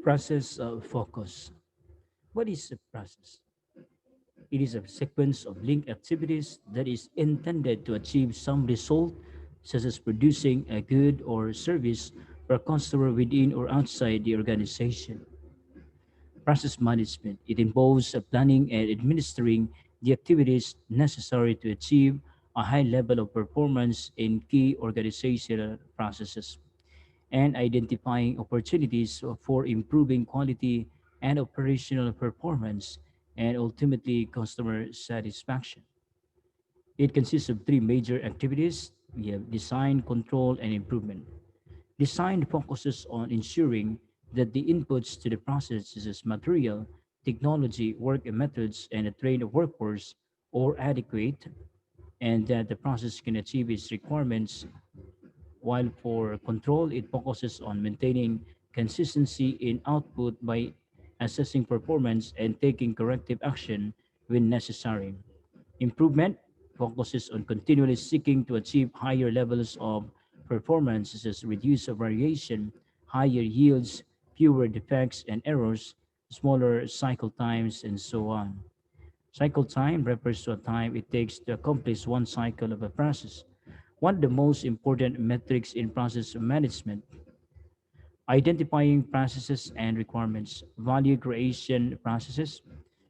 Process focus. What is a process? It is a sequence of linked activities that is intended to achieve some result, such as producing a good or service for a customer within or outside the organization. Process management. It involves planning and administering the activities necessary to achieve a high level of performance in key organizational processes and identifying opportunities for improving quality and operational performance and ultimately customer satisfaction. It consists of three major activities. We have design, control, and improvement. Design focuses on ensuring that the inputs to the process, such as material, technology, work methods, and a trained workforce, are adequate and that the process can achieve its requirements, while for control, it focuses on maintaining consistency in output by assessing performance and taking corrective action when necessary. Improvement focuses on continually seeking to achieve higher levels of performance, such as reduced variation, higher yields, fewer defects and errors, smaller cycle times, and so on. Cycle time refers to a time it takes to accomplish one cycle of a process. One of the most important metrics in process management, identifying processes and requirements. Value creation processes,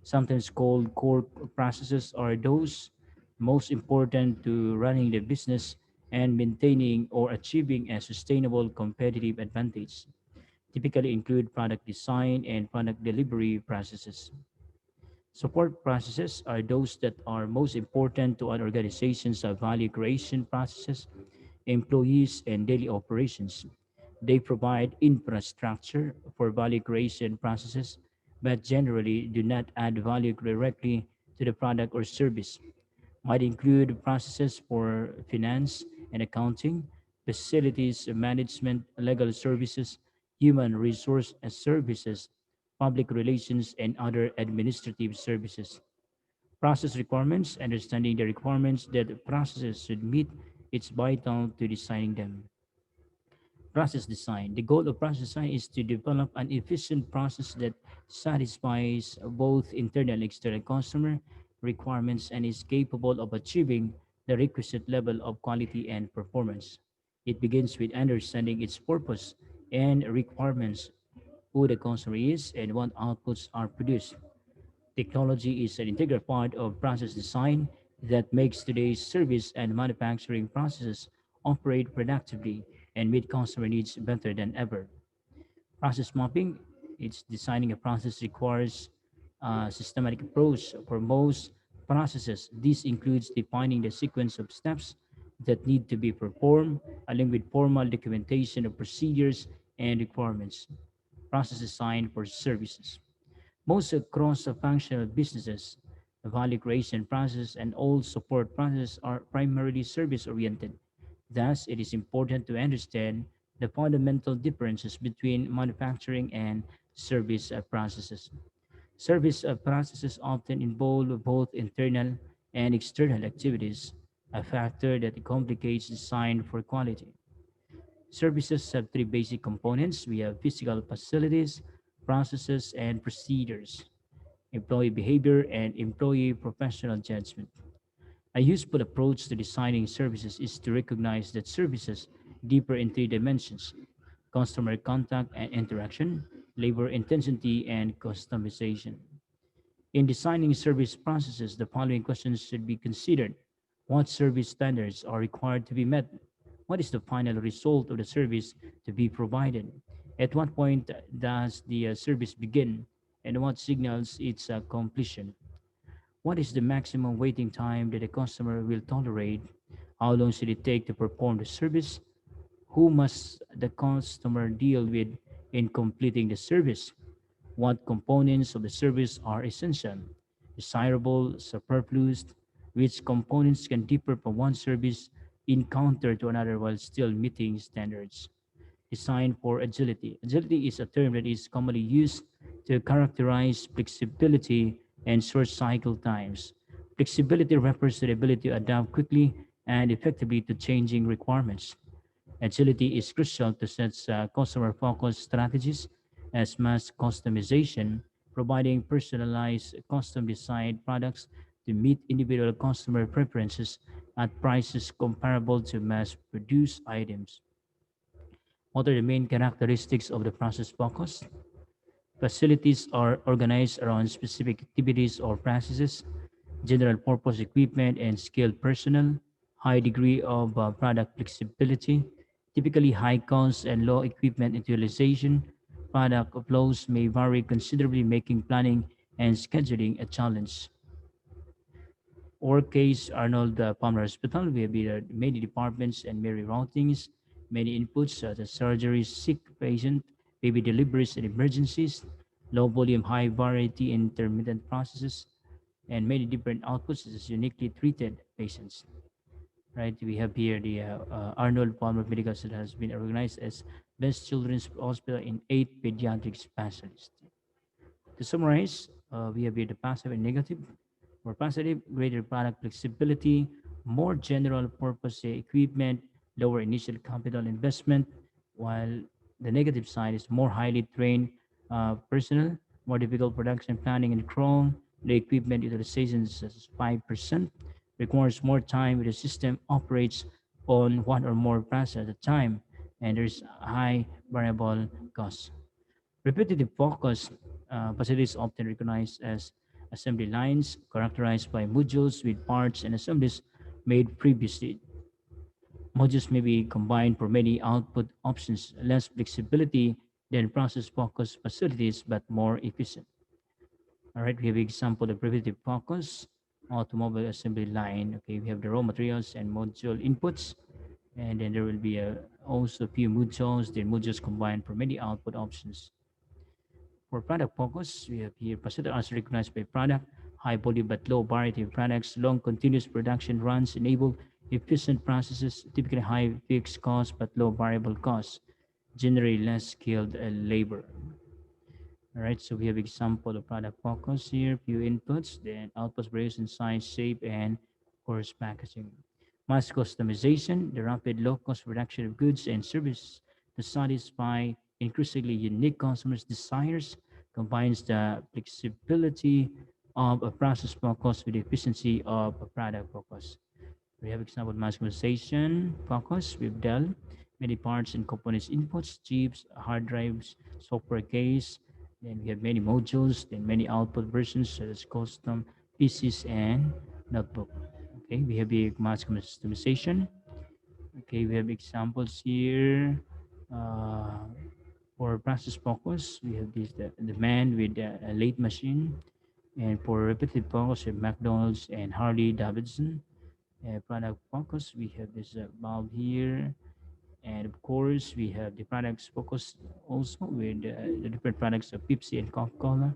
sometimes called core processes, are those most important to running the business and maintaining or achieving a sustainable competitive advantage. Typically include product design and product delivery processes. Support processes are those that are most important to an organization's value creation processes, employees, and daily operations. They provide infrastructure for value creation processes, but generally do not add value directly to the product or service. Might include processes for finance and accounting, facilities management, legal services, human resource services, public relations, and other administrative services. Process requirements, understanding the requirements that processes should meet, it's vital to designing them. Process design. The goal of process design is to develop an efficient process that satisfies both internal and external customer requirements and is capable of achieving the requisite level of quality and performance. It begins with understanding its purpose and requirements, who the customer is, and what outputs are produced. Technology is an integral part of process design that makes today's service and manufacturing processes operate productively and meet customer needs better than ever. Process mapping, it's designing a process requires a systematic approach for most processes. This includes defining the sequence of steps that need to be performed, along with formal documentation of procedures and requirements. Process design for services. Most cross-functional businesses, the value creation process, and all support processes are primarily service-oriented. Thus, it is important to understand the fundamental differences between manufacturing and service processes. Service processes often involve both internal and external activities, a factor that complicates design for quality. Services have three basic components. We have physical facilities, processes, and procedures, employee behavior, and employee professional judgment. A useful approach to designing services is to recognize that services differ in three dimensions: customer contact and interaction, labor intensity, and customization. In designing service processes, the following questions should be considered. What service standards are required to be met? What is the final result of the service to be provided? At what point does the service begin? And what signals its completion? What is the maximum waiting time that a customer will tolerate? How long should it take to perform the service? Who must the customer deal with in completing the service? What components of the service are essential, desirable, superfluous? Which components can differ from one service encounter to another while still meeting standards? Design for agility. Agility is a term that is commonly used to characterize flexibility and short cycle times. Flexibility refers to the ability to adapt quickly and effectively to changing requirements. Agility is crucial to set customer focused strategies, as mass customization, providing personalized, custom designed products to meet individual customer preferences at prices comparable to mass produced items. What are the main characteristics of the process focus? Facilities are organized around specific activities or processes, general purpose equipment and skilled personnel, high degree of product flexibility, typically high costs and low equipment utilization. Product flows may vary considerably, making planning and scheduling a challenge. Or case Arnold Palmer Hospital, we have many departments and many routings, many inputs such as surgeries, sick patient, baby deliveries and emergencies, low volume, high variety, intermittent processes, and many different outputs such as uniquely treated patients. Right, we have here the Arnold Palmer Medical Center has been organized as best children's hospital in 8 pediatric specialists. To summarize, we have here the passive and negative. For positive, greater product flexibility, more general purpose equipment, lower initial capital investment, while the negative side is more highly trained personnel, more difficult production planning and control. The equipment utilization is 5%, requires more time with the system operates on one or more process at a time, and there's high variable costs. Repetitive focus facilities often recognized as assembly lines characterized by modules with parts and assemblies made previously. Modules may be combined for many output options, less flexibility than process focused facilities, but more efficient. All right, we have example of repetitive focus, automobile assembly line. Okay, we have the raw materials and module inputs, and then there will be also a few modules, then modules combined for many output options. For product focus, we have here facility as recognized by product, high volume but low variety of products, long continuous production runs enable efficient processes, typically high fixed costs but low variable costs, generally less skilled labor. All right, so we have example of product focus here, few inputs, then outputs variation, size, shape, and of course packaging. Mass customization, the rapid low-cost production of goods and services to satisfy increasingly unique customers' desires, combines the flexibility of a process focus with the efficiency of a product focus. We have example mass customization focus with Dell, many parts and components inputs, chips, hard drives, software case, then we have many modules, then many output versions such as custom PCs and notebook. Okay, we have the mass customization. Okay, we have examples here. Uh, for process focus, we have this the man with a late machine, and for repetitive focus, we have McDonald's and Harley Davidson. Product focus, we have this valve here, and of course, we have the products focus also with the different products of Pepsi and Coca-Cola.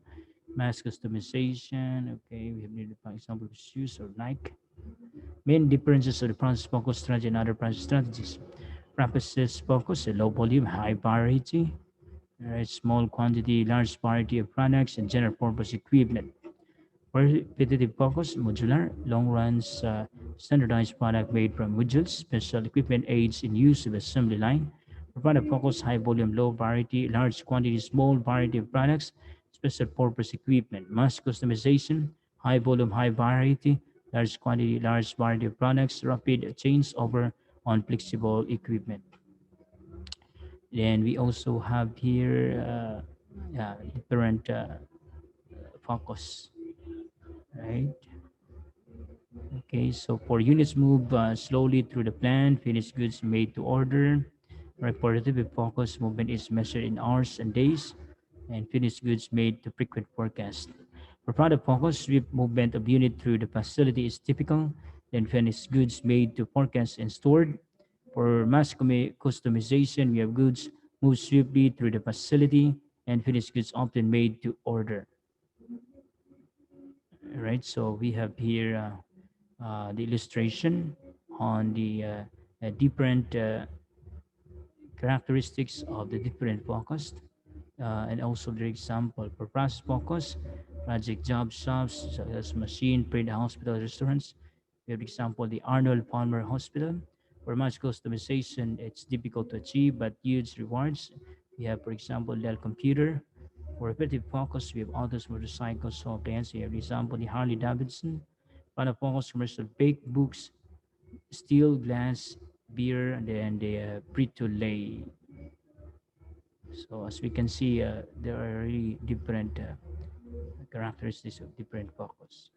Mass customization. Okay, we have the example of shoes or Nike. Main differences of the process focus strategy and other process strategies. Process focus, a low volume, high variety, small quantity, large variety of products, and general purpose equipment. Repetitive focus, modular, long runs, standardized product made from modules, special equipment aids in use of assembly line. For product focus, high volume, low variety, large quantity, small variety of products, special purpose equipment. Mass customization, high volume, high variety, large quantity, large variety of products, rapid change over on flexible equipment. Then we also have here different focus, right? Okay, so for units move slowly through the plant, finished goods made to order. Repetitive focus movement is measured in hours and days, and finished goods made to frequent forecast. For product focus, swift movement of unit through the facility is typical, then finished goods made to forecast and stored. For customization, we have goods move swiftly through the facility, and finished goods often made to order. Right, so we have here the illustration on the different characteristics of the different focus, and also the example for process focus, project job shops such as machine print hospital restaurants. We have example the Arnold Palmer Hospital. For much customization, it's difficult to achieve but huge rewards. We have, for example, Dell Computer. For repetitive focus, we have Autos, Motorcycles, so appliances. We have, for example, the Harley Davidson. Final focus, commercial baked books, steel, glass, beer, and then the Frito-Lay. So as we can see, there are really different characteristics of different focus.